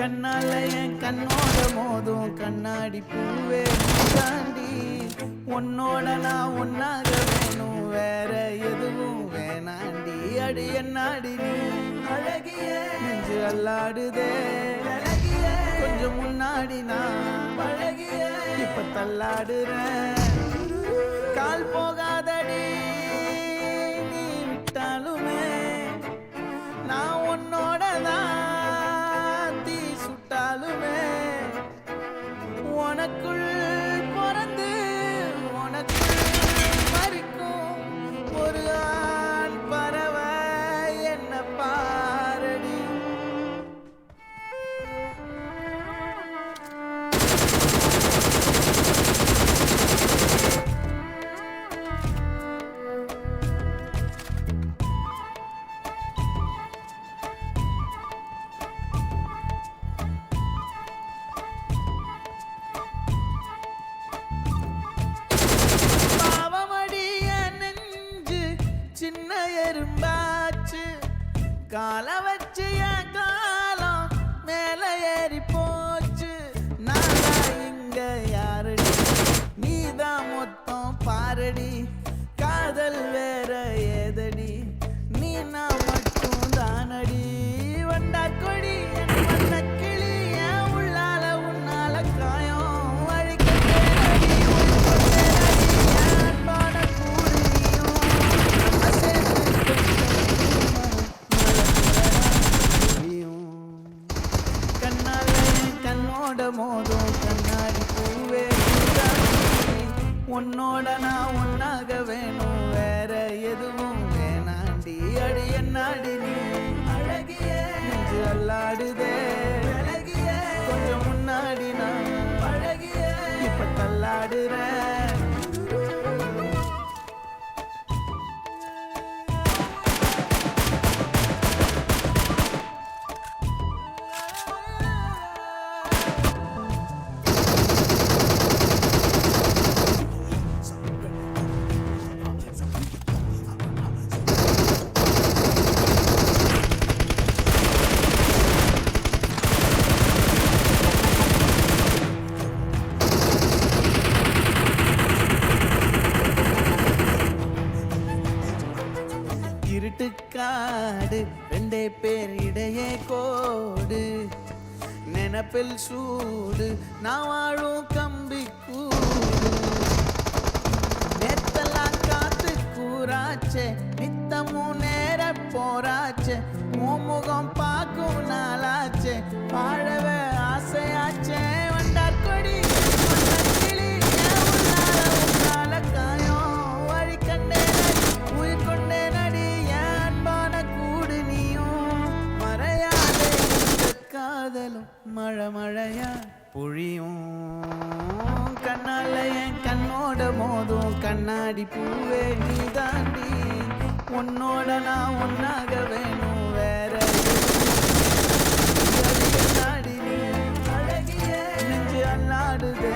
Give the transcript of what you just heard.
கண்ணால என் கண்ணோட மோதும் கண்ணாடி பூவே தாண்டி உன்னோட நான் ஒன்னாக வேணும் வேற எதுவும் வேணாண்டி அடி என்னாடி நீ அழகிய நெஞ்சு அல்லாடுதே அழகிய கொஞ்சம் முன்னாடி நான் அழகிய இப்ப தள்ளாடுறேன் கால் போகாதடி நீ விட்டாலுமே நான் உன்னோட தான் தீ சுட்டாலுமே உனக்குள் பிறந்து உனக்குள் மறிக்கும் ஒரு ஆண் பறவை என்ன பாரடி சின்ன எறும்பாச்சு கால வச்சு என் காலம் மேல ஏறி போச்சு நானா இங்க யாரடி நீதான் மொத்தம் பாரடி காதல் வேற ஏதடி நீ நான் மட்டும் தானடி வண்டா கொடி என் வண்ண கிளி என் உள்ளால உன்னால காயம் அழிக்கடி அன்பான கூடியும் கண்ணோட மோதும் கண்ணாடி பூவே உன்னோட நான் ஒன்னாக வேணும் வேற எதுவும் வேணாண்டி அடி என்னாடி நீ அழகிய நெஞ்சு அல்லாடுதே அழகிய கொஞ்சம் முன்னாடி நான் அழகிய இப்ப தள்ளாடுறேன் இருட்டுக்காடு ரெண்டே பேர் இடையே கோடு நினப்பில் சூடு நான் வாழும் கம்பி கூடு நேத்தெல்லாம் காத்து கூறாச்சே நித்தமும் நேர போராச்சே முகம் பார்க்கும் நாளாச்சே வாழவே ஆசையாச்சே வண்டார் கொடி கிளி உன்னால காயம் வழி கண்டே உயிர் கொண்டே காதலும் மழை மழையா பொழியும் கண்ணால என் கண்ணோட மோதும் கண்ணாடி பூவே நீ தாண்டி உன்னோட நான் ஒன்னாக வேணும் வேற நாடி நீ அழகிய நெஞ்சு அல்லாடுதே